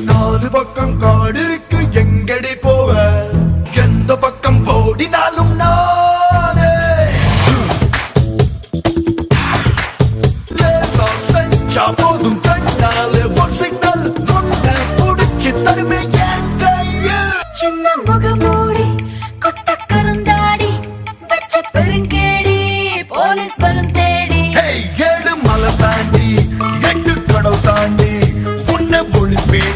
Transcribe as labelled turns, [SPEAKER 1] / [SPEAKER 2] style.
[SPEAKER 1] நாலு பக்கம் காடு இருக்கு எங்கடி போவ எந்த பக்கம் ஓடினாலும் நானே லேசா செஞ்சா போதும் கண்ணாலே ஒரு சிக்னல் கொண்ட புடிச்சு தருமே என் கையில்
[SPEAKER 2] சின்ன முகமூடி கொட்ட கருந்தாடி வச்ச பெருங்கேடி போலீஸ் வரும் தேடி
[SPEAKER 1] ஏழு மலை தாண்டி எட்டு கடல் தாண்டி உன்னை ஒழிப்பேன்